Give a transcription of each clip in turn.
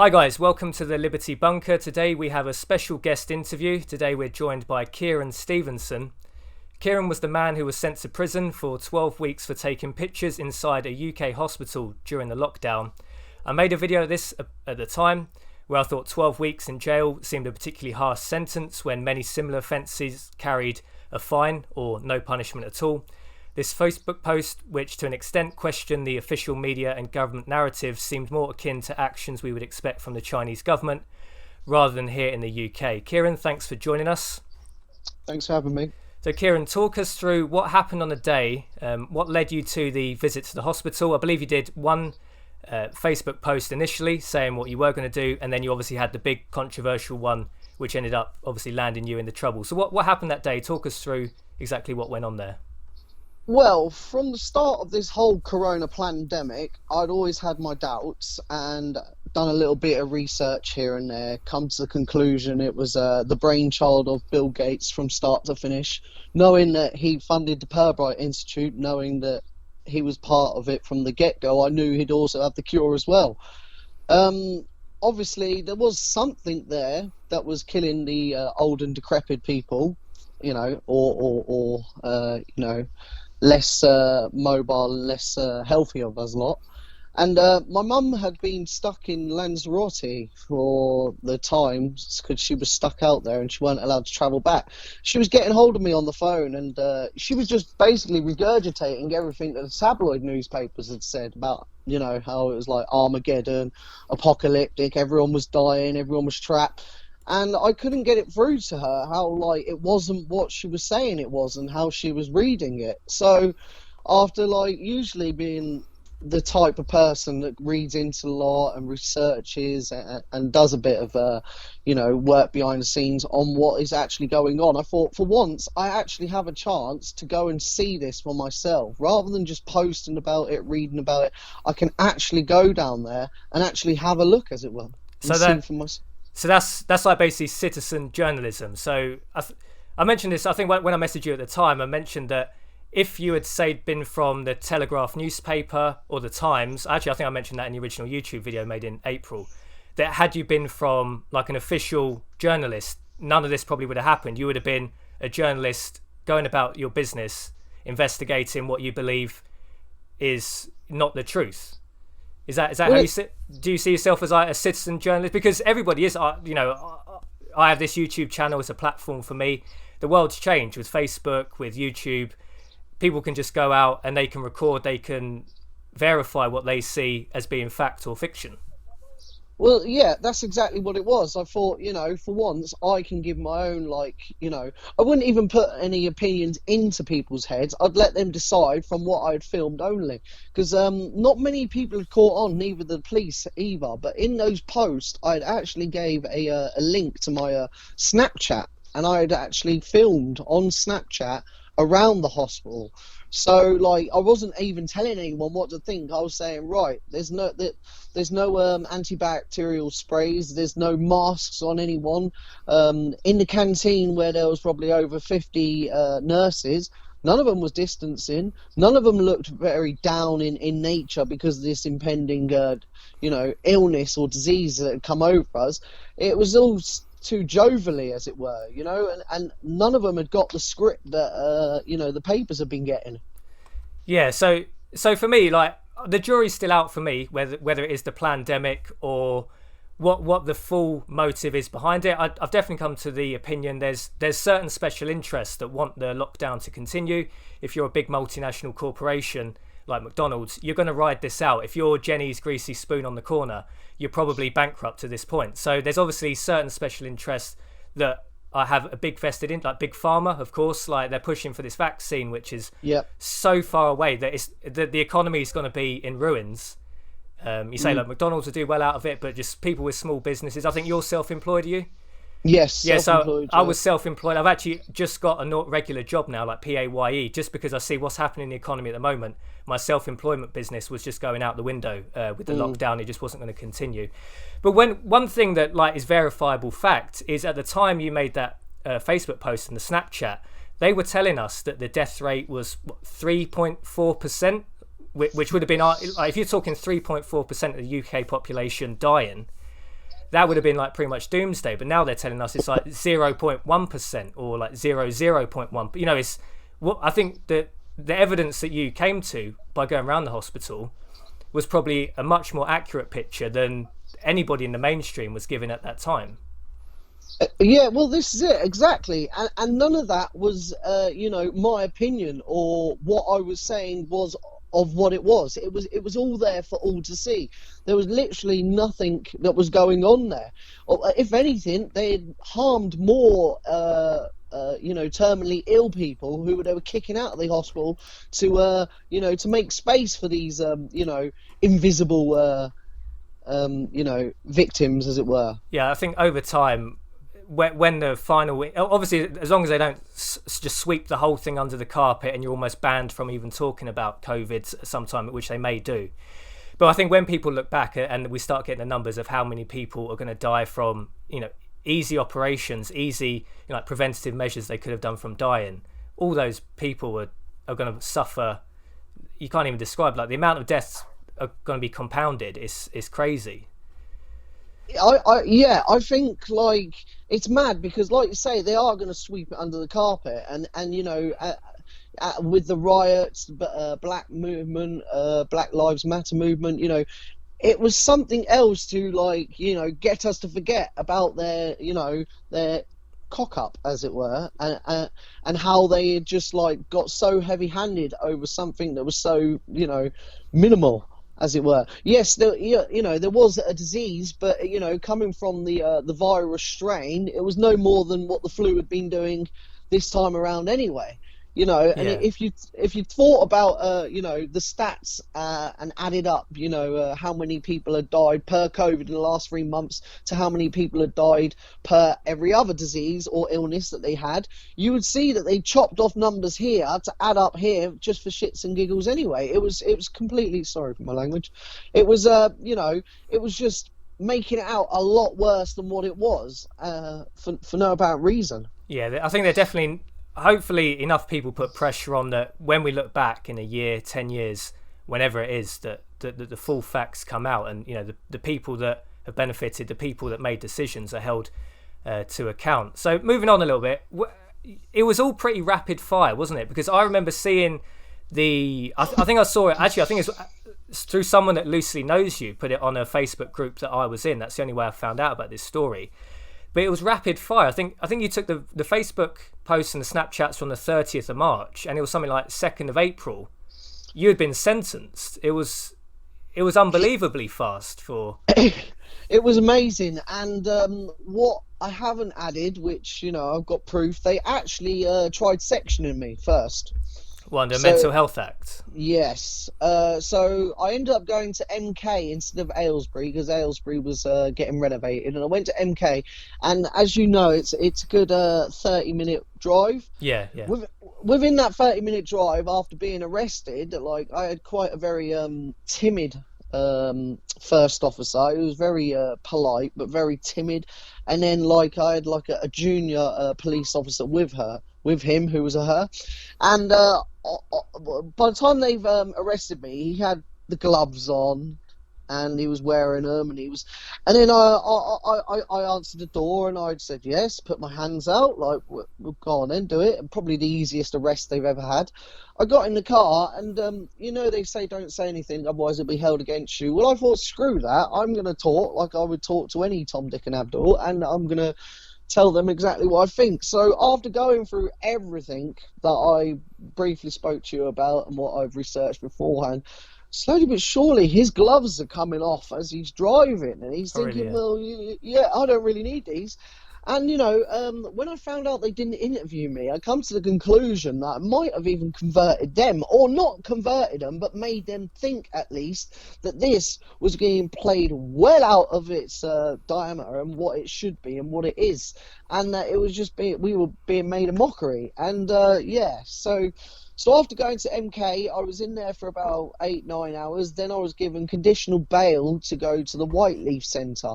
Hi guys, welcome to the Liberty Bunker. Today we have a special guest interview. Today we're joined by Kierran Stevenson. Kierran was the man who was sent to prison for 12 weeks for taking pictures inside a UK hospital during the lockdown. I made a video of this at the time where I thought 12 weeks in jail seemed a particularly harsh sentence when many similar offences carried a fine or no punishment at all. This Facebook post, which to an extent questioned the official media and government narrative, seemed more akin to actions we would expect from the Chinese government rather than here in the UK. Kierran, thanks for joining us. Thanks for having me. So Kierran, talk us through what happened on the day, what led you to the visit to the hospital. I believe you did one Facebook post initially saying what you were going to do, and then you obviously had the big controversial one which ended up obviously landing you in the trouble. So what happened that day? Talk us through exactly what went on there. Well, from the start of this whole corona pandemic, I'd always had my doubts and done a little bit of research here and there, come to the conclusion it was the brainchild of Bill Gates from start to finish, knowing that he funded the Pirbright Institute, knowing that he was part of it from the get-go. I knew he'd also have the cure as well. Obviously, there was something there that was killing the old and decrepit people, you know, or you know, less mobile, less healthy of us lot. And my mum had been stuck in Lanzarote for the time because she was stuck out there and she weren't allowed to travel back. She was getting hold of me on the phone and she was just basically regurgitating everything that the tabloid newspapers had said about, you know, how it was like Armageddon, apocalyptic, everyone was dying, everyone was trapped. And I couldn't get it through to her how, like, it wasn't what she was saying it was and how she was reading it. So after, like, usually being the type of person that reads into a lot and researches and does a bit of, you know, work behind the scenes on what is actually going on, I thought, for once, I actually have a chance to go and see this for myself. Rather than just posting about it, reading about it, I can actually go down there and actually have a look, as it were. So that's like basically citizen journalism. So I mentioned this, I think when I messaged you at the time, I mentioned that if you had, say, been from the Telegraph newspaper or the Times, actually I think I mentioned that in the original YouTube video made in April, that had you been from like an official journalist, none of this probably would have happened. You would have been a journalist going about your business, investigating what you believe is not the truth. Is that how you see? Do you see yourself as like a citizen journalist? Because everybody is, you know, I have this YouTube channel as a platform for me. The world's changed with Facebook, with YouTube. People can just go out and they can record, they can verify what they see as being fact or fiction. Well, yeah, that's exactly what it was. I thought, you know, for once, I can give my own, like, you know, I wouldn't even put any opinions into people's heads. I'd let them decide from what I'd filmed only. Because not many people had caught on, neither the police either. But in those posts, I'd actually gave a link to my Snapchat. And I'd actually filmed on Snapchat around the hospital. So, like, I wasn't even telling anyone what to think. I was saying, right, there's no antibacterial sprays, there's no masks on anyone. In the canteen where there was probably over 50 nurses, none of them was distancing. None of them looked very down in nature because of this impending, you know, illness or disease that had come over us. It was all too jovially, as it were, you know, and none of them had got the script that you know, the papers have been getting. Yeah, so for me, like, the jury's still out for me whether it is the pandemic or what the full motive is behind it. I've definitely come to the opinion there's certain special interests that want the lockdown to continue. If you're a big multinational corporation like McDonald's, you're going to ride this out. If you're Jenny's Greasy Spoon on the corner, you're probably bankrupt to this point. So there's obviously certain special interests that I have a big vested in, like Big Pharma, of course. Like, they're pushing for this vaccine, which is so far away that the economy is going to be in ruins. You say, like, McDonald's will do well out of it, but just people with small businesses. I think you're self-employed, are you? Yes. Yeah, so I was self-employed. I've actually just got a regular job now, like PAYE, just because I see what's happening in the economy at the moment. My self-employment business was just going out the window with the lockdown. It just wasn't going to continue. But one thing that, like, is verifiable fact is at the time you made that Facebook post and the Snapchat, they were telling us that the death rate was 3.4%, which would have been, like, if you're talking 3.4% of the UK population dying, that would have been like pretty much doomsday. But now they're telling us it's like 0.1% or like 0.1. You know, it's what I think that the evidence that you came to by going around the hospital was probably a much more accurate picture than anybody in the mainstream was given at that time. Yeah, well, this is it exactly, and none of that was, my opinion or what I was saying was of what it was. It was all there for all to see. There was literally nothing that was going on there. Or, if anything, they had harmed more, terminally ill people who they were kicking out of the hospital to make space for these, invisible, victims, as it were. Yeah, I think over time, when the final, obviously, as long as they don't just sweep the whole thing under the carpet and you're almost banned from even talking about COVID sometime, which they may do. But I think when people look back and we start getting the numbers of how many people are going to die from, easy operations, easy, like preventative measures they could have done from dying, all those people are going to suffer. You can't even describe, like the amount of deaths are going to be compounded. It's crazy. I think like it's mad because, like you say, they are going to sweep it under the carpet, and with the riots, Black movement, Black Lives Matter movement, it was something else to get us to forget about their cock up, as it were, and how they had just got so heavy-handed over something that was so minimal, as it were. Yes, there was a disease, but coming from the virus strain, it was no more than what the flu had been doing this time around anyway. And if you thought about the stats and added up how many people had died per COVID in the last 3 months to how many people had died per every other disease or illness that they had, you would see that they chopped off numbers here to add up here just for shits and giggles anyway. It was completely, sorry for my language, it was it was just making it out a lot worse than what it was for no apparent reason. Yeah, I think they're definitely, hopefully enough people put pressure on that when we look back in a year, 10 years, whenever it is, that the full facts come out, and the people that have benefited, the people that made decisions are held to account. So moving on a little bit, it was all pretty rapid fire, wasn't it? Because I remember seeing I think I saw it, actually I think it's through someone that loosely knows you, put it on a Facebook group that I was in. That's the only way I found out about this story. But it was rapid fire. I think you took the Facebook posts and the Snapchats from the 30th of March, and it was something like 2nd of April. You had been sentenced. It was unbelievably fast for. It was amazing, and what I haven't added, which I've got proof, they actually tried sectioning me first. Under Mental Health Act. Yes. So I ended up going to MK instead of Aylesbury because Aylesbury was getting renovated, and I went to MK. And as you know, it's a good 30-minute drive. Yeah. Within that 30-minute drive, after being arrested, I had quite a very timid first officer. He was very polite but very timid, and then I had a junior police officer with him who was a her, and by the time they've arrested me, he had the gloves on and he was wearing them, and then I answered the door and I said yes, put my hands out we'll go on then, do it, and probably the easiest arrest they've ever had. I got in the car and they say don't say anything otherwise it'll be held against you. Well, I thought screw that, I'm going to talk like I would talk to any Tom, Dick and Abdul, and I'm going to tell them exactly what I think. So after going through everything that I briefly spoke to you about and what I've researched beforehand, slowly but surely his gloves are coming off as he's driving, and he's thinking, well, yeah, I don't really need these. And when I found out they didn't interview me, I come to the conclusion that I might have even converted them, or not converted them, but made them think at least that this was being played well out of its diameter and what it should be and what it is, and that it was just we were being made a mockery. And so after going to MK, I was in there for about 8-9 hours. Then I was given conditional bail to go to the Whiteleaf Centre.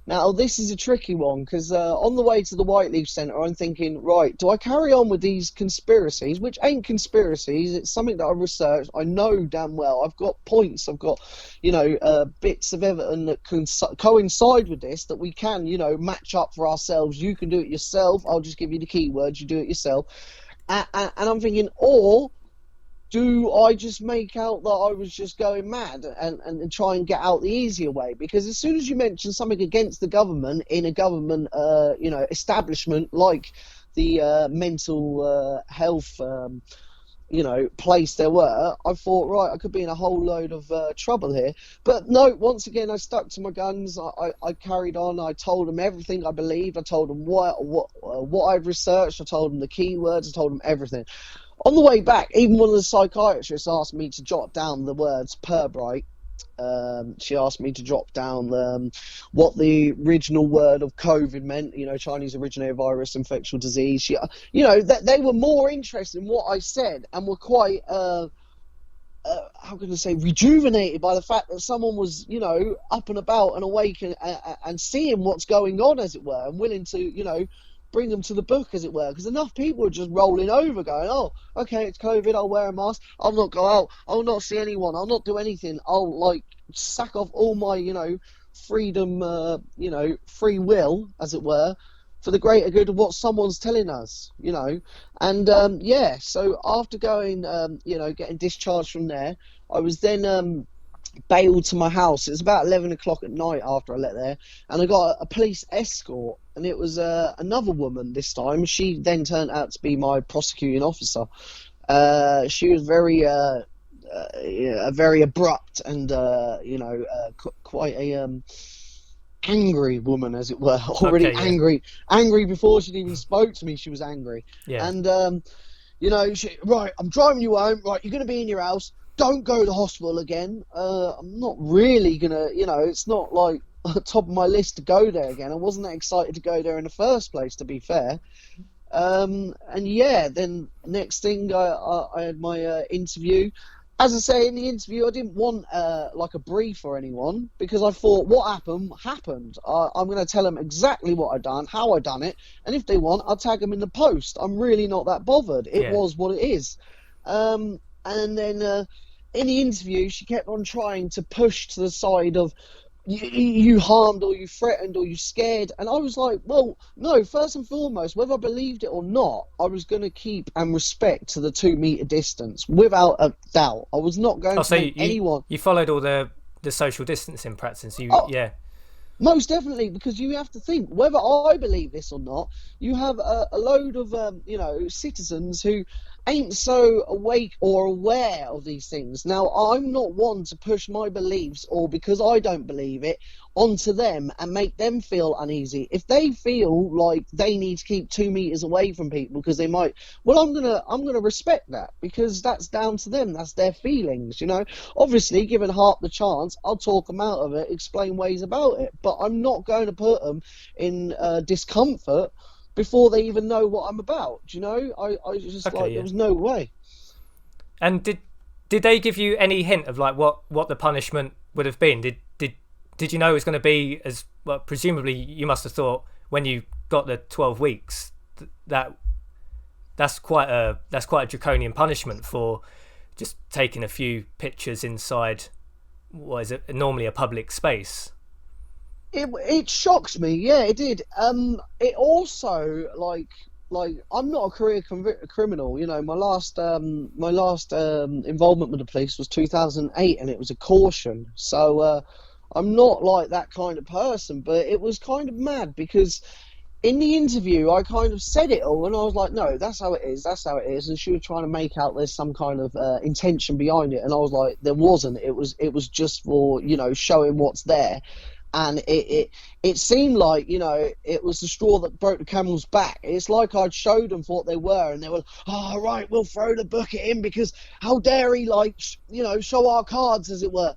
Now, this is a tricky one because on the way to the White Leaf Centre, I'm thinking, right, do I carry on with these conspiracies, which ain't conspiracies? It's something that I researched. I know damn well. I've got points. I've got, bits of evidence that can coincide with this, that we can, match up for ourselves. You can do it yourself. I'll just give you the keywords. You do it yourself. And I'm thinking, or do I just make out that I was just going mad and try and get out the easier way? Because as soon as you mention something against the government in a government, establishment like the mental health, place there were, I thought, right, I could be in a whole load of trouble here. But no, once again, I stuck to my guns. I carried on. I told them everything I believed. I told them what I'd researched. I told them the keywords. I told them everything. On the way back, even one of the psychiatrists asked me to jot down the words "Pirbright." She asked me to jot down what the original word of COVID meant. Chinese originated virus, infectious disease. They were more interested in what I said and were quite, how can I say, rejuvenated by the fact that someone was, up and about and awake and seeing what's going on, as it were, and willing to, bring them to the book, as it were, because enough people were just rolling over going, oh, okay, it's COVID, I'll wear a mask, I'll not go out, I'll not see anyone, I'll not do anything, I'll, sack off all my, freedom, free will, as it were, for the greater good of what someone's telling us, and, so after going, getting discharged from there, I was then, bailed to my house. It was about 11 o'clock at night after I left there, and I got a police escort, and it was another woman this time. She then turned out to be my prosecuting officer. She was very abrupt and quite a angry woman, as it were. Already angry before she'd even spoke to me. She was angry, and right, I'm driving you home. Right, you're going to be in your house. Don't go to the hospital again. I'm not really going to, it's not like top of my list to go there again. I wasn't that excited to go there in the first place, to be fair. Then next thing, I had my interview. As I say, in the interview, I didn't want a brief or anyone, because I thought what happened. I'm going to tell them exactly what I done, how I done it, and if they want, I'll tag them in the post. I'm really not that bothered. It was what it is. And then in the interview, she kept on trying to push to the side of you harmed or you threatened or you scared, and I was like, well, no, first and foremost, whether I believed it or not, I was going to keep and respect to the 2 meter distance without a doubt. I was not going to make anyone. You followed all the social distancing practices. Most definitely, because you have to think, whether I believe this or not, you have a load of citizens who ain't so awake or aware of these things. Now, I'm not one to push my beliefs, or because I don't believe it, onto them and make them feel uneasy. If they feel like they need to keep 2 meters away from people because they might, well, I'm gonna respect that, because that's down to them. That's their feelings, Obviously, given half the chance, I'll talk them out of it, explain ways about it, but I'm not going to put them in discomfort before they even know what I'm about. I just there was no way. And did they give you any hint of what the punishment would have been? Did you know it was going to be as well? Presumably, you must have thought when you got the 12 weeks that's quite a draconian punishment for just taking a few pictures inside what is it normally a public space. It shocks me, yeah, it did. It also I'm not a career criminal. My last involvement with the police was 2008, and it was a caution. So I'm not like that kind of person. But it was kind of mad because in the interview I kind of said it all, and I was like, no, that's how it is. That's how it is. And she was trying to make out there's some kind of intention behind it, and I was like, there wasn't. It was just for showing what's there. And it seemed like, it was the straw that broke the camel's back. It's like I'd showed them what they were, and they were, oh, right, we'll throw the bucket in because how dare he, show our cards, as it were.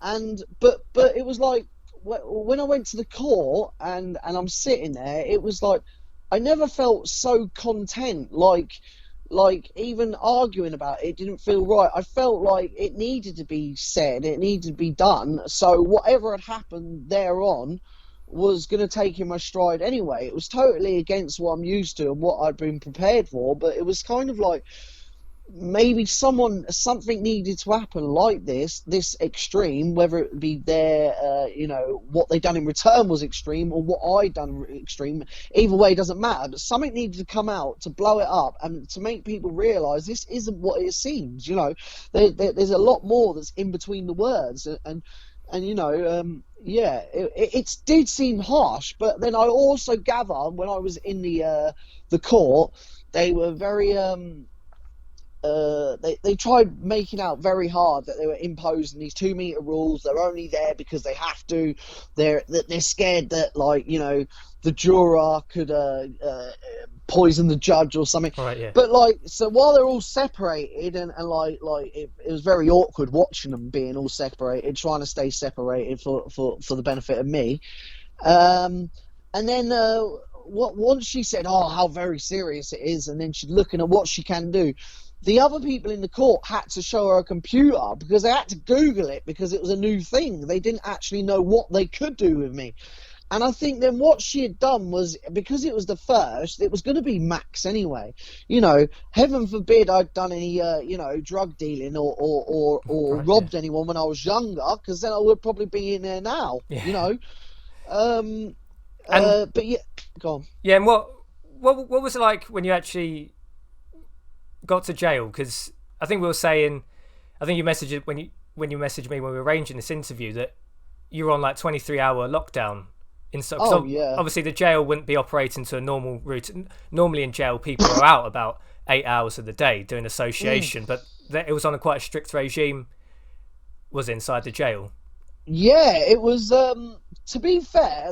And but it was like, when I went to the court and I'm sitting there, it was like, I never felt so content, like even arguing about it didn't feel right. I felt like it needed to be said, it needed to be done. So whatever had happened thereon was going to take in my stride anyway. It was totally against what I'm used to and what I'd been prepared for, but it was kind of like maybe something needed to happen like this extreme, whether it be what they done in return was extreme or what I done extreme. Either way, it doesn't matter, but something needed to come out to blow it up and to make people realize this isn't what it seems. There's a lot more that's in between the words, and it did seem harsh, but then I also gather when I was in the court, they were very they tried making out very hard that they were imposing these 2 meter rules. They're only there because they have to. They're scared that the juror could poison the judge or something. Right, yeah. But so while they're all separated and it was very awkward watching them being all separated, trying to stay separated for the benefit of me. And then once she said, "Oh, how very serious it is," and then she's looking at what she can do. The other people in the court had to show her a computer because they had to Google it because it was a new thing. They didn't actually know what they could do with me. And I think then what she had done was, because it was the first, it was going to be max anyway. Heaven forbid I'd done any, drug dealing or Right, robbed anyone when I was younger, because then I would probably be in there now, Yeah. But yeah, go on. Yeah, and what was it like when you actually got to jail? Because I think we were saying, I think you messaged it when you messaged me when we were arranging this interview that you were on 23-hour lockdown. Yeah. Obviously the jail wouldn't be operating to a normal route. Normally in jail people are out about 8 hours of the day doing association, but it was on quite a strict regime. Was inside the jail. Yeah, it was. To be fair,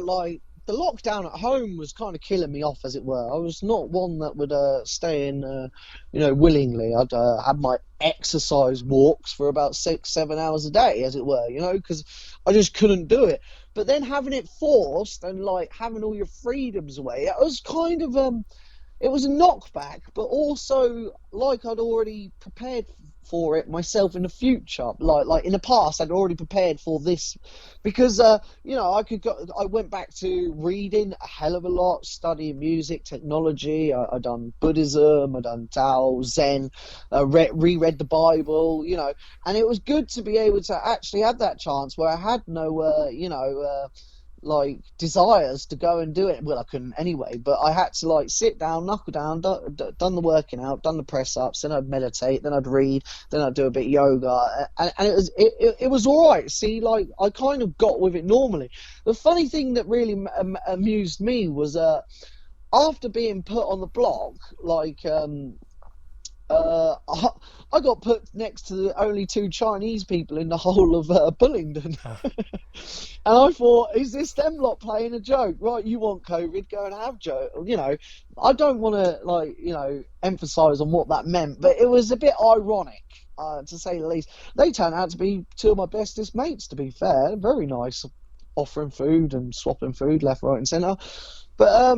the lockdown at home was kind of killing me off, as it were. I was not one that would stay in, willingly. I'd have my exercise walks for about 6-7 hours a day, as it were, because I just couldn't do it. But then having it forced and having all your freedoms away, it was kind of it was a knockback, but also I'd already prepared for it myself in the future. Like in the past, I'd already prepared for this because I went back to reading a hell of a lot, studying music, technology. I done Buddhism, I done Tao, Zen, reread the Bible, and it was good to be able to actually have that chance where I had no desires to go and do it. Well, I couldn't anyway, but I had to sit down, knuckle down, done the working out, done the press ups, then I'd meditate, then I'd read, then I'd do a bit of yoga, and it was all right. See, I kind of got with it normally. The funny thing that really amused me was after being put on the block, I got put next to the only 2 Chinese people in the whole of Bullingdon. And I thought, is this them lot playing a joke? Right, you want COVID, go and have joke. I don't want to, emphasise on what that meant, but it was a bit ironic, to say the least. They turned out to be 2 of my bestest mates, to be fair. Very nice, offering food and swapping food left, right and centre. But,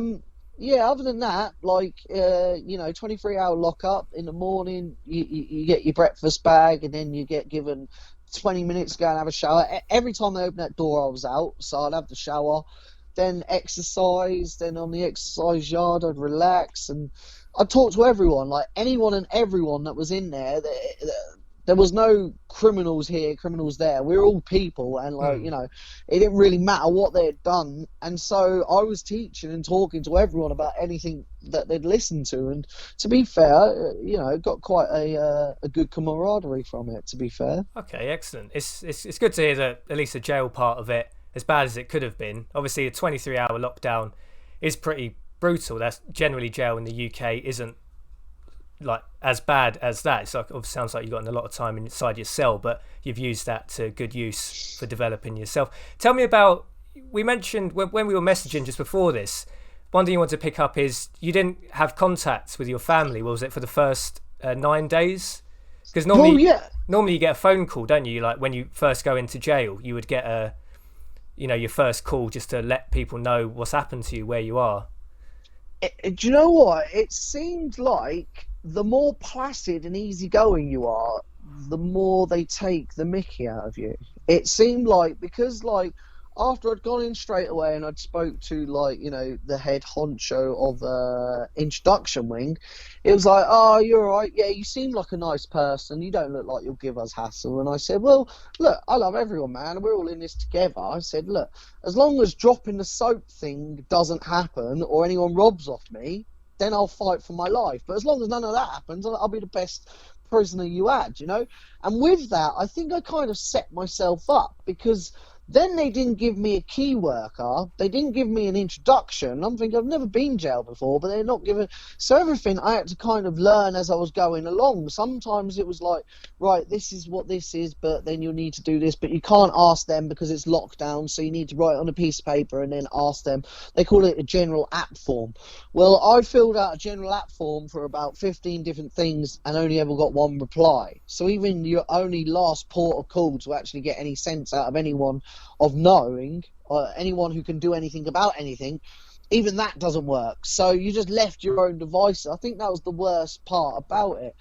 yeah, other than that, 23-hour lockup in the morning, you get your breakfast bag, and then you get given 20 minutes to go and have a shower. Every time they opened that door, I was out, so I'd have the shower, then exercise, then on the exercise yard, I'd relax, and I'd talk to everyone, anyone and everyone that was in there. There was no criminals here, criminals there. We were all people, and it didn't really matter what they had done. And so I was teaching and talking to everyone about anything that they'd listened to. And to be fair, got quite a good camaraderie from it. To be fair. Okay, excellent. It's good to hear that at least the jail part of it, as bad as it could have been. Obviously, a 23-hour lockdown is pretty brutal. That's generally jail in the UK isn't as bad as that. It's it sounds like you've gotten a lot of time inside your cell, but you've used that to good use for developing yourself. Tell me about, we mentioned when we were messaging just before this, one thing you want to pick up is you didn't have contact with your family. What was it, for the first 9 days? Because normally you get a phone call, don't you? When you first go into jail, you would get your first call just to let people know what's happened to you, where you are. Do you know what? It seemed like the more placid and easygoing you are, the more they take the mickey out of you. It seemed like, because after I'd gone in straight away and I'd spoke to, like, the head honcho of introduction wing, it was like, oh, you're all right. Yeah, you seem like a nice person. You don't look like you'll give us hassle. And I said, well, look, I love everyone, man. We're all in this together. I said, look, as long as dropping the soap thing doesn't happen or anyone robs off me, then I'll fight for my life. But as long as none of that happens, I'll be the best prisoner you had, And with that, I think I kind of set myself up, because then they didn't give me a key worker. They didn't give me an introduction. I'm thinking, I've never been jailed before, but they're not giving. So everything I had to kind of learn as I was going along. Sometimes it was like, right, this is what this is, but then you'll need to do this. But you can't ask them because it's lockdown. So you need to write on a piece of paper and then ask them. They call it a general app form. Well, I filled out a general app form for about 15 different things and only ever got one reply. So even your only last port of call to actually get any sense out of anyone of knowing, anyone who can do anything about anything, even that doesn't work. So you just left your own devices. I think that was the worst part about it.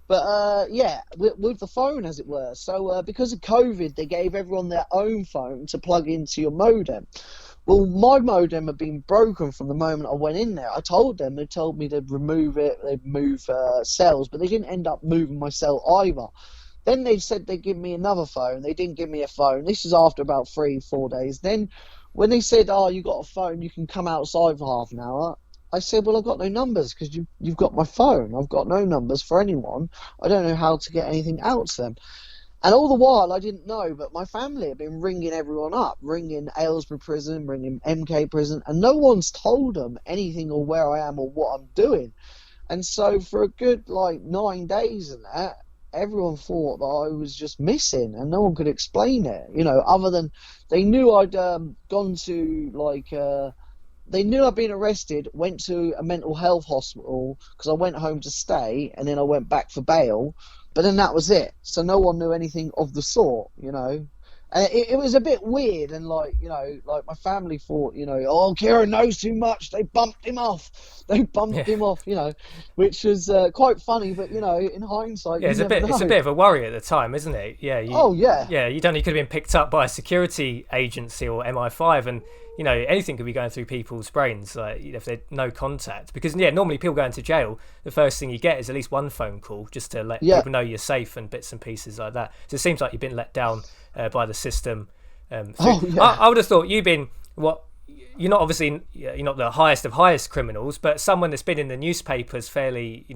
But yeah, with the phone, as it were. So because of COVID, they gave everyone their own phone to plug into your modem. Well, my modem had been broken from the moment I went in there. I told them, they told me they'd remove it, they'd move cells, but they didn't end up moving my cell either. Then they said they'd give me another phone. They didn't give me a phone. This is after about 3-4 days. Then when they said, oh, you got a phone, you can come outside for half an hour, I said, well, I've got no numbers because you've got my phone. I've got no numbers for anyone. I don't know how to get anything out to them. And all the while, I didn't know, but my family had been ringing everyone up, ringing Aylesbury Prison, ringing MK Prison, and no one's told them anything or where I am or what I'm doing. And so for a good, 9 days and that, everyone thought that I was just missing and no one could explain it, other than they knew I'd gone to, they knew I'd been arrested, went to a mental health hospital because I went home to stay and then I went back for bail. But then that was it. So no one knew anything of the sort, And it was a bit weird, and my family thought, oh, Kierran knows too much. They bumped him off. Which was quite funny. But in hindsight, yeah, it's a bit of a worry at the time, isn't it? Yeah. Yeah, you could have been picked up by a security agency or MI5, and anything could be going through people's brains, if there's no contact. Because normally people go into jail, the first thing you get is at least one phone call just to let people know you're safe and bits and pieces like that. So it seems like you've been let down by the system. I would have thought you've been you're not obviously you're not the highest of highest criminals, but someone that's been in the newspapers fairly,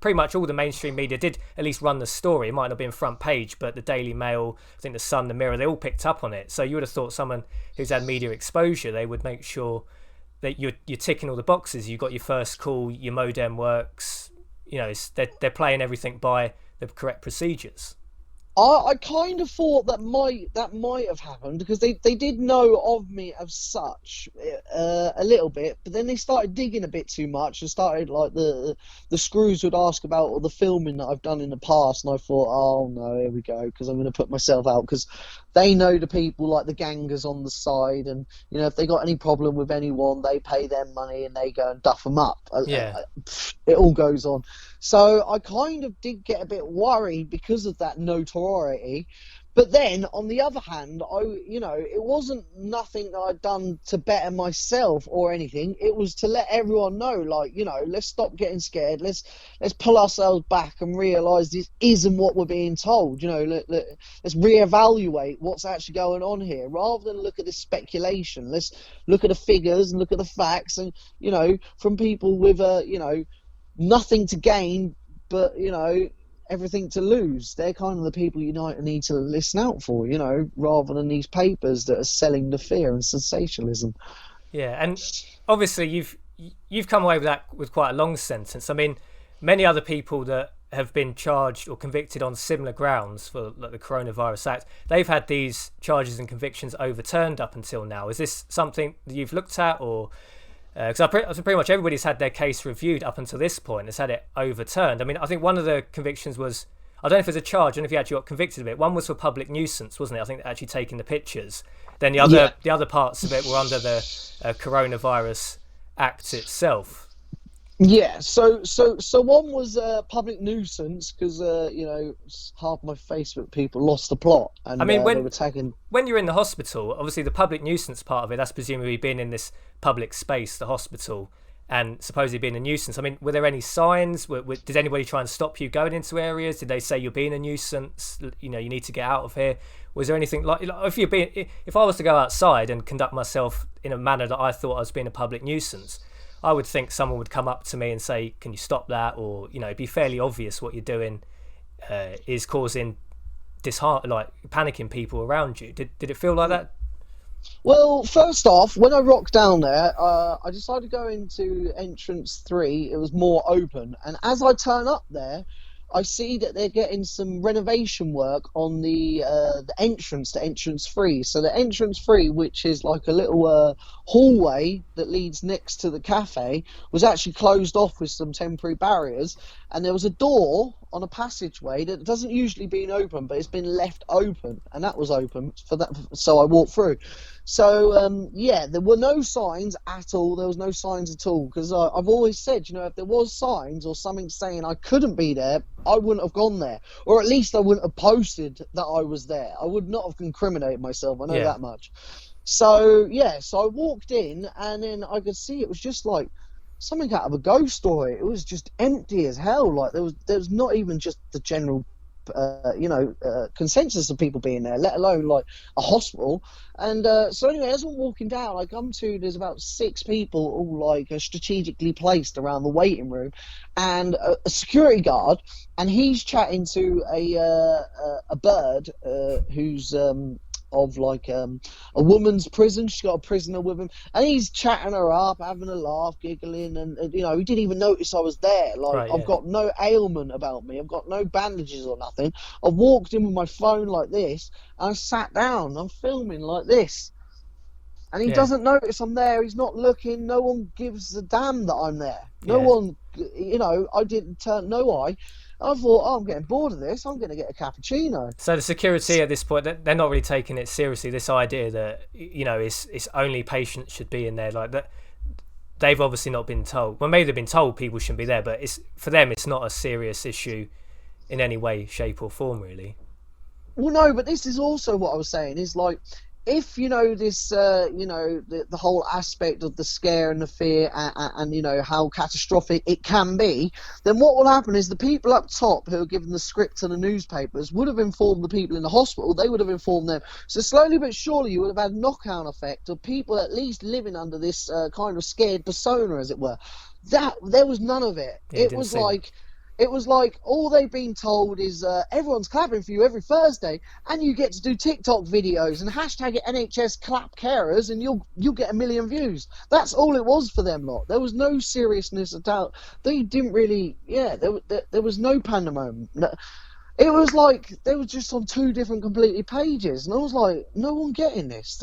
pretty much all the mainstream media did at least run the story. It might not be in front page, but the Daily Mail, I think the Sun, the Mirror, they all picked up on it. So you would have thought someone who's had media exposure, they would make sure that you're ticking all the boxes. You got your first call, your modem works, they're playing everything by the correct procedures. I kind of thought that might have happened because they did know of me as such a little bit, but then they started digging a bit too much and started the screws would ask about all the filming that I've done in the past, and I thought, oh no, here we go, because I'm going to put myself out, because they know the people like the gangers on the side, and if they got any problem with anyone, they pay them money and they go and duff them up. It all goes on. So I kind of did get a bit worried because of that notoriety. But then, on the other hand, it wasn't nothing that I'd done to better myself or anything. It was to let everyone know, let's stop getting scared. Let's pull ourselves back and realise this isn't what we're being told. Let's reevaluate what's actually going on here, rather than look at the speculation. Let's look at the figures and look at the facts, and from people with nothing to gain, but everything to lose. They're kind of the people you need to listen out for, rather than these papers that are selling the fear and sensationalism. Yeah, and obviously you've come away with that with quite a long sentence. I mean, many other people that have been charged or convicted on similar grounds for the Coronavirus Act, they've had these charges and convictions overturned up until now. Is this something that you've looked at, or because pretty much everybody's had their case reviewed up until this point, has had it overturned? I mean, I think one of the convictions was, I don't know if it was a charge, I don't know if you actually got convicted of it. One was for public nuisance, wasn't it? I think actually taking the pictures. Then the other parts of it were under the Coronavirus Act itself. Yeah, so one was public nuisance because half my Facebook people lost the plot I and mean, they were tagging. when you're in the hospital, obviously the public nuisance part of it, that's presumably being in this public space, the hospital, and supposedly being a nuisance. I mean, were there any signs? Did anybody try and stop you going into areas? Did they say you're being a nuisance? You know, you need to get out of here. Was there anything like if I was to go outside and conduct myself in a manner that I thought I was being a public nuisance, I would think someone would come up to me and say, "Can you stop that?" Or it'd be fairly obvious what you're doing is causing like panicking people around you. Did it feel like that? Well, first off, when I rocked down there, I decided to go into entrance 3. It was more open, and as I turn up there, I see that they're getting some renovation work on the entrance to entrance 3. So the entrance 3, which is like a little hallway that leads next to the cafe, was actually closed off with some temporary barriers, and there was a door on a passageway that doesn't usually been open, but it's been left open, and that was open for that. So I walked through. So yeah, there were no signs at all. There was no signs at all because I've always said, if there was signs or something saying I couldn't be there, I wouldn't have gone there, or at least I wouldn't have posted that I was there. I would not have incriminated myself. I know that much. So yeah, so I walked in and then I could see it was just like something out of a ghost story. It was just empty as hell. Like there was not even just the general consensus of people being there, let alone like a hospital. And so anyway, as I'm walking down, I come to there's about 6 people all like strategically placed around the waiting room, and a security guard, and he's chatting to a bird who's of like a woman's prison. She's got a prisoner with him, and he's chatting her up, having a laugh, giggling, and he didn't even notice I was there. Like, right, I've got no ailment about me. I've got no bandages or nothing. I've walked in with my phone like this, and I sat down. I'm filming like this, and he doesn't notice I'm there. He's not looking. No one gives a damn that I'm there. No one, I didn't turn no eye. I thought, I'm getting bored of this. I'm going to get a cappuccino. So the security at this point, they're not really taking it seriously. This idea that it's only patients should be in there, like that. They've obviously not been told. Well, maybe they've been told people shouldn't be there, but for them, it's not a serious issue in any way, shape, or form, really. Well, no, but this is also what I was saying. Is like, if this the whole aspect of the scare and the fear and how catastrophic it can be, then what will happen is the people up top who are given the script to the newspapers would have informed the people in the hospital. They would have informed them. So slowly but surely you would have had a knock-on effect of people at least living under this kind of scared persona, as it were. That there was none of it. It was like all they've been told is everyone's clapping for you every Thursday, and you get to do TikTok videos and hashtag it NHS clap carers, and you'll get 1 million views. That's all it was for them lot. There was no seriousness at all. They didn't really. Yeah, there was no pandemonium. It was like they were just on 2 different completely pages, and I was like, no one getting this.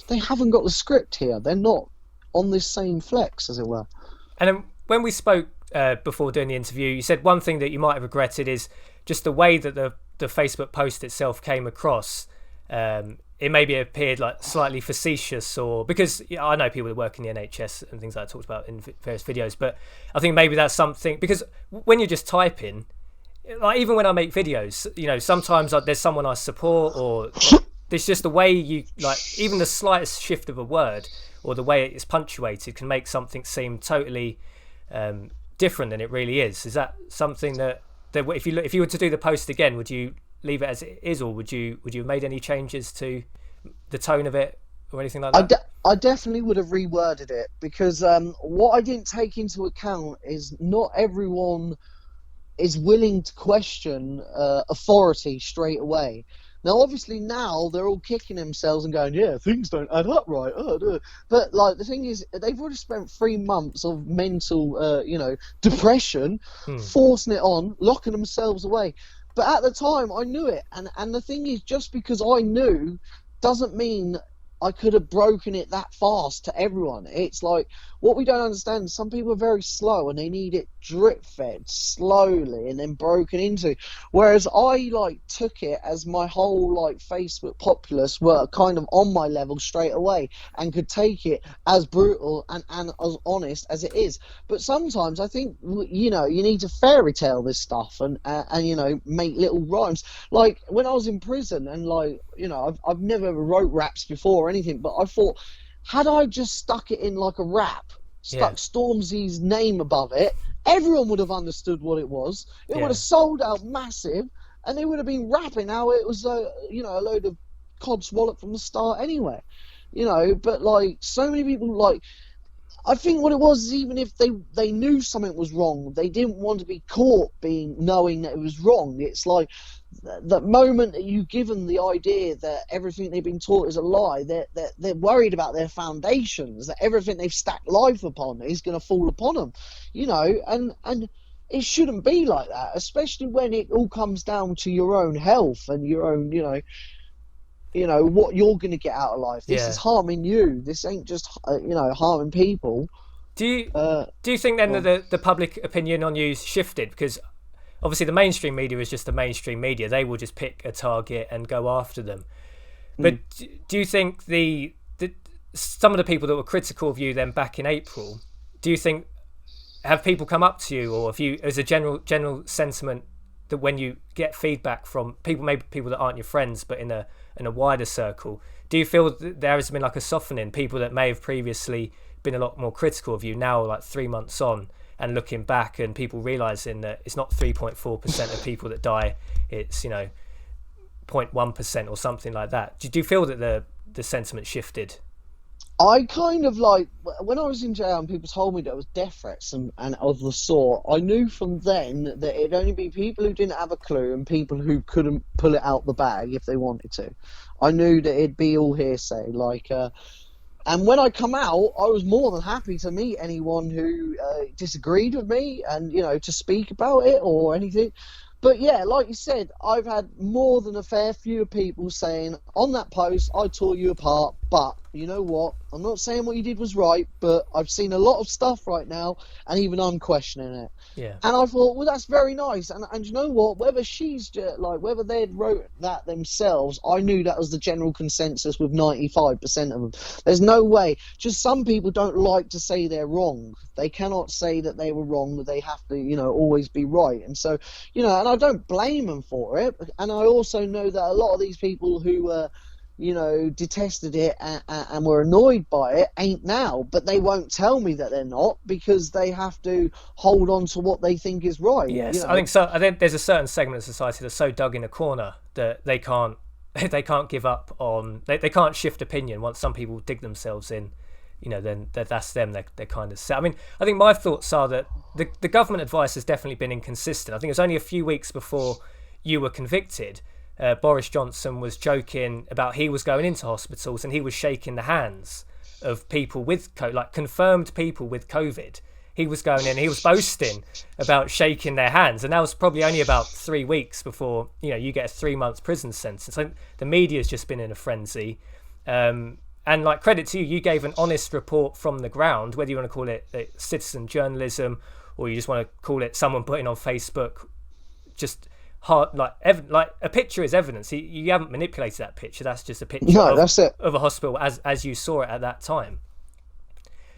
They haven't got the script here. They're not on this same flex, as it were. And then when we spoke before doing the interview, you said one thing that you might have regretted is just the way that the Facebook post itself came across. It maybe appeared like slightly facetious, or because I know people that work in the NHS and things like I talked about in various videos, but I think maybe that's something, because when you're just typing, like even when I make videos, sometimes there's someone I support, or there's just the way you, like, even the slightest shift of a word or the way it's punctuated can make something seem totally different than it really is. Is that something that if you were to do the post again, would you leave it as it is, or would you have made any changes to the tone of it or anything like that? I definitely would have reworded it, because what I didn't take into account is not everyone is willing to question authority straight away. Now, obviously, now they're all kicking themselves and going, yeah, things don't add up right. But, like, the thing is, they've already spent 3 months of mental, depression, forcing it on, locking themselves away. But at the time, I knew it. And the thing is, just because I knew doesn't mean I could have broken it that fast to everyone. It's like, what we don't understand, some people are very slow and they need it drip fed slowly and then broken into. Whereas I like took it as my whole like Facebook populace were kind of on my level straight away and could take it as brutal and as honest as it is. But sometimes I think, you know, you need to fairy tale this stuff and you know, make little rhymes. Like when I was in prison and like, you know, I've never wrote raps before or anything, but I thought, had I just stuck it in like a rap, stuck Stormzy's name above it, everyone would have understood what it was. It would have sold out massive, and they would have been rapping how it was, you know, a load of codswallop from the start anyway. You know, but like so many people, like, I think what it was is even if they knew something was wrong, they didn't want to be caught knowing that it was wrong. It's like the moment that you give them the idea that everything they've been taught is a lie, they're worried about their foundations, that everything they've stacked life upon is going to fall upon them, you know, and it shouldn't be like that, especially when it all comes down to your own health and your own, you know what you're going to get out of life. This is harming you. This ain't just you know, harming people. Do you think then that the public opinion on you shifted? Because obviously the mainstream media is just the mainstream media. They will just pick a target and go after them. But do you think the some of the people that were critical of you then back in April, do you think, have people come up to you, or have you, as a general sentiment, that when you get feedback from people, maybe people that aren't your friends, but in a wider circle, do you feel that there has been like a softening? People that may have previously been a lot more critical of you now, like 3 months on, and looking back, and people realizing that it's not 3.4% of people that die, it's, you know, 0.1% or something like that. Do you feel that the sentiment shifted? I kind of like, when I was in jail and people told me there was death threats and of the sort, I knew from then that it'd only be people who didn't have a clue and people who couldn't pull it out the bag if they wanted to. I knew that it'd be all hearsay. Like, and when I come out, I was more than happy to meet anyone who disagreed with me and, you know, to speak about it or anything. But yeah, like you said, I've had more than a fair few people saying, on that post, I tore you apart, but you know what? I'm not saying what you did was right, but I've seen a lot of stuff right now, and even I'm questioning it. Yeah. And I thought, well, that's very nice. And you know what? Whether she's like, whether they'd wrote that themselves, I knew that was the general consensus with 95% of them. There's no way. Just some people don't like to say they're wrong. They cannot say that they were wrong. They have to, you know, always be right. And so, you know, and I don't blame them for it. And I also know that a lot of these people who you know, detested it and were annoyed by it ain't now, but they won't tell me that they're not, because they have to hold on to what they think is right. Yes, you know? I think so. I think there's a certain segment of society that's so dug in a corner that they can't give up on, they can't shift opinion. Once some people dig themselves in, you know, then that's them. They're kind of set. I mean, I think my thoughts are that the government advice has definitely been inconsistent. I think it was only a few weeks before you were convicted, Boris Johnson was joking about he was going into hospitals and he was shaking the hands of people with like confirmed people with COVID. He was going in, he was boasting about shaking their hands, and that was probably only about 3 weeks before, you know, you get a 3 month prison sentence. So the media's just been in a frenzy, and like, credit to you, you gave an honest report from the ground, whether you want to call it citizen journalism or you just want to call it someone putting on Facebook just hard, like a picture is evidence. You haven't manipulated that picture. That's just a picture of a hospital as you saw it at that time.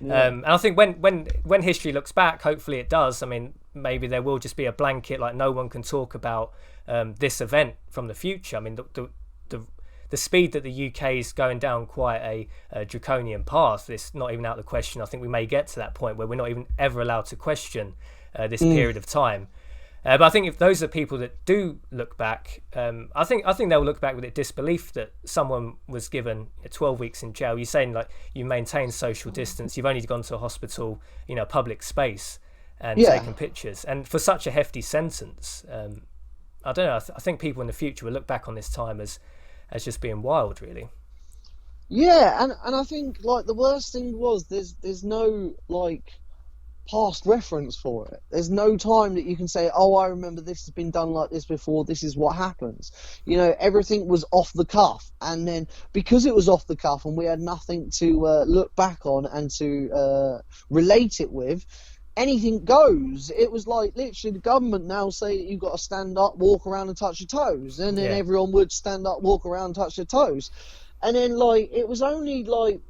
Yeah. And I think when history looks back, hopefully it does. I mean, maybe there will just be a blanket, like no one can talk about this event from the future. I mean, the speed that the UK is going down quite a draconian path. It's not even out of the question. I think we may get to that point where we're not even ever allowed to question this period of time. But I think if those are people that do look back, I think they'll look back with a disbelief that someone was given 12 weeks in jail. You're saying, like, you maintain social distance, you've only gone to a hospital, you know, public space, and taken pictures, and for such a hefty sentence, I don't know. I think people in the future will look back on this time as just being wild, really. Yeah, and I think, like, the worst thing was there's no, like, past reference for it. There's no time that you can say, oh, I remember this has been done like this before, this is what happens. You know, everything was off the cuff, and then because it was off the cuff and we had nothing to look back on and to relate it with, anything goes. It was like literally the government now say that you've got to stand up, walk around and touch your toes, and then everyone would stand up, walk around, touch their toes. And then like it was only like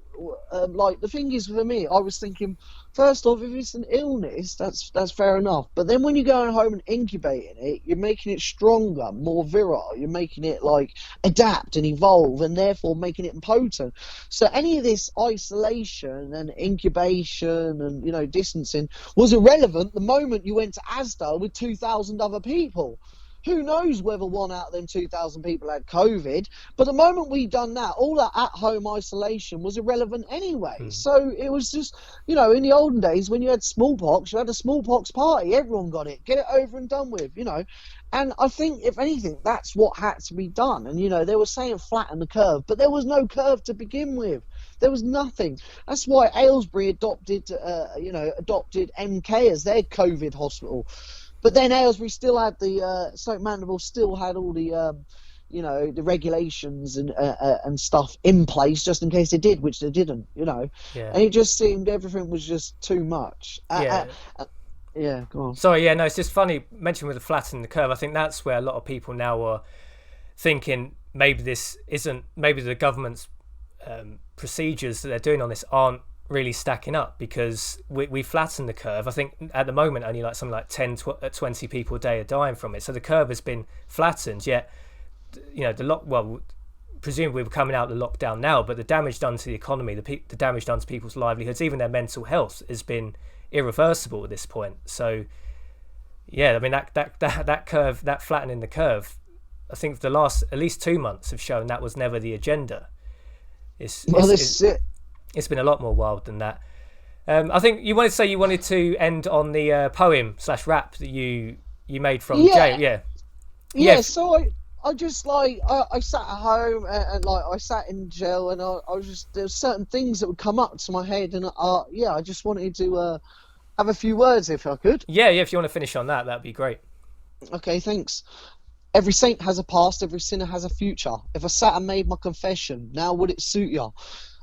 the thing is for me, I was thinking, first off, if it's an illness, that's fair enough. But then when you're going home and incubating it, you're making it stronger, more virile. You're making it like adapt and evolve, and therefore making it potent. So any of this isolation and incubation and, you know, distancing was irrelevant the moment you went to Asda with 2,000 other people. Who knows whether one out of them 2,000 people had COVID? But the moment we done that, all that at-home isolation was irrelevant anyway. So it was just, you know, in the olden days when you had smallpox, you had a smallpox party. Everyone got it. Get it over and done with, you know. And I think, if anything, that's what had to be done. And, you know, they were saying flatten the curve, but there was no curve to begin with. There was nothing. That's why Aylesbury adopted MK as their COVID hospital. But then Aylesbury still had Stoke Mandeville still had all the, the regulations and stuff in place just in case they did, which they didn't, you know. Yeah. And it just seemed everything was just too much. Yeah, go on. Sorry, yeah, no, it's just funny, mentioning with the flattening the curve, I think that's where a lot of people now are thinking maybe the government's procedures that they're doing on this aren't really stacking up, because we flattened the curve. I think at the moment only like something like 10-20 people a day are dying from it, so the curve has been flattened, yet, you know, presumably we're coming out of the lockdown now, but the damage done to the economy, the damage done to people's livelihoods, even their mental health, has been irreversible at this point. So yeah, I mean that curve, that flattening the curve, I think the last at least 2 months have shown that was never the agenda. It's been a lot more wild than that. I think you wanted to end on the poem/rap that you made from jail. Yeah. So I just I sat at home and I sat in jail, and I was just, there's certain things that would come up to my head, and I just wanted to have a few words if I could. Yeah. If you want to finish on that'd be great. Okay, thanks. Every saint has a past, every sinner has a future. If I sat and made my confession, now would it suit ya?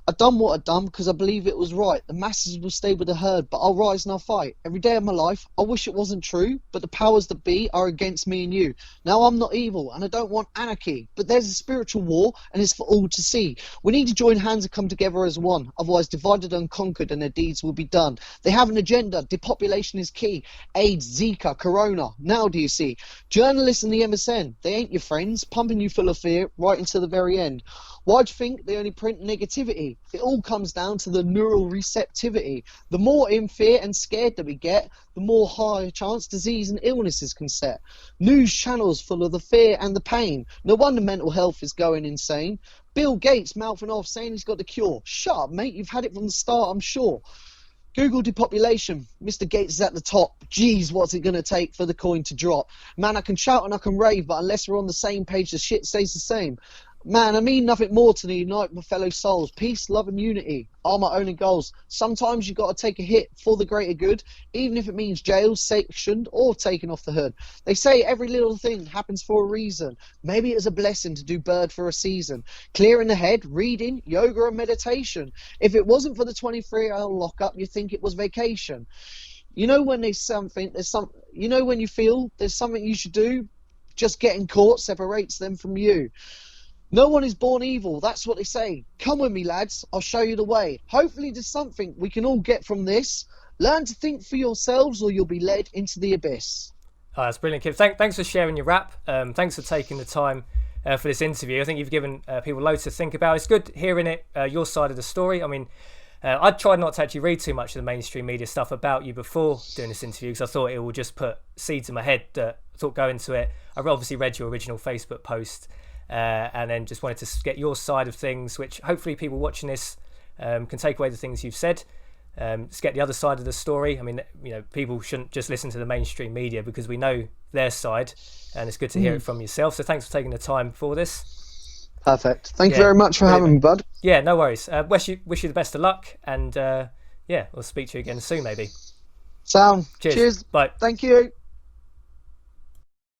I done what I done because I believe it was right. The masses will stay with the herd, but I'll rise and I'll fight. Every day of my life, I wish it wasn't true, but the powers that be are against me and you. Now I'm not evil, and I don't want anarchy, but there's a spiritual war, and it's for all to see. We need to join hands and come together as one, otherwise divided and conquered, and their deeds will be done. They have an agenda. Depopulation is key. AIDS, Zika, Corona. Now do you see? Journalists and the MSN, they ain't your friends, pumping you full of fear right until the very end. Why do you think they only print negativity? It all comes down to the neural receptivity. The more in fear and scared that we get, the more high chance disease and illnesses can set. News channels full of the fear and the pain. No wonder mental health is going insane. Bill Gates mouthing off saying he's got the cure. Shut up, mate. You've had it from the start, I'm sure. Google depopulation. Mr. Gates is at the top. Geez, what's it going to take for the coin to drop? Man, I can shout and I can rave, but unless we're on the same page, the shit stays the same. Man, I mean nothing more to unite my fellow souls. Peace, love and unity are my only goals. Sometimes you got to take a hit for the greater good, even if it means jail, sectioned or taken off the hood. They say every little thing happens for a reason. Maybe it's a blessing to do bird for a season. Clearing the head, reading, yoga and meditation. If it wasn't for the 23-hour lockup, you'd think it was vacation. You know when when you feel there's something you should do, just getting caught separates them from you. No one is born evil, that's what they say. Come with me, lads, I'll show you the way. Hopefully there's something we can all get from this. Learn to think for yourselves or you'll be led into the abyss. Oh, that's brilliant, Kip. Thanks for sharing your rap. Thanks for taking the time for this interview. I think you've given people loads to think about. It's good hearing your side of the story. I mean, I tried not to actually read too much of the mainstream media stuff about you before doing this interview, because I thought it would just put seeds in my head that I thought go into it. I obviously read your original Facebook post, and then just wanted to get your side of things, which hopefully people watching this can take away the things you've said, just get the other side of the story. I mean, you know, people shouldn't just listen to the mainstream media because we know their side, and it's good to hear it from yourself. So thanks for taking the time for this. Perfect. Thank you very much for having me, bud. Yeah, no worries. Wish you the best of luck, and we'll speak to you again soon, maybe. Sound. Cheers. Cheers. Bye. Thank you.